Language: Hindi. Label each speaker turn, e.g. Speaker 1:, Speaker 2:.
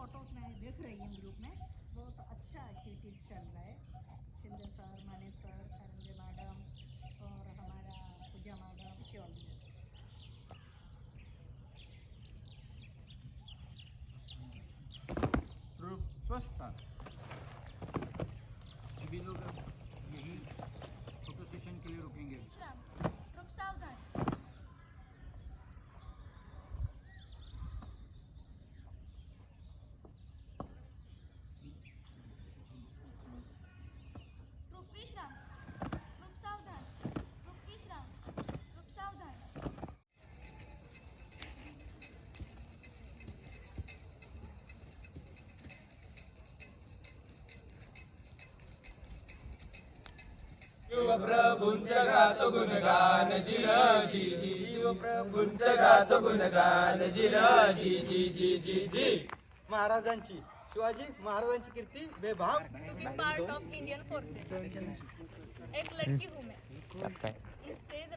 Speaker 1: फोटोज में देख रही हूँ ग्रुप में, बहुत अच्छा एक्टिविटीज़ चल रहा है। Shinde sir, Mane sir, Kharanje madam और हमारा Pooja madam, wish all the best.
Speaker 2: Group स्वस्थ। सभी लोग यही फोटो सेशन के लिए रुकेंगे।
Speaker 3: विश्राम। ग्रुप सावधान। ग्रुप विश्राम। ग्रुप सावधान। ग्रुप विश्राम। ग्रुप सावधान।
Speaker 4: शिवप्रभूंचं गातो गुणगान जिरजी जी, शिवप्रभूंचं गातो गुणगान जिरजी जी जी जी जी।
Speaker 5: महाराजांची, शिवाजी महाराजांची कीर्ती बेभाव।
Speaker 3: To be part of Indian forces. एक लड़की हूँ मैं, इस तेज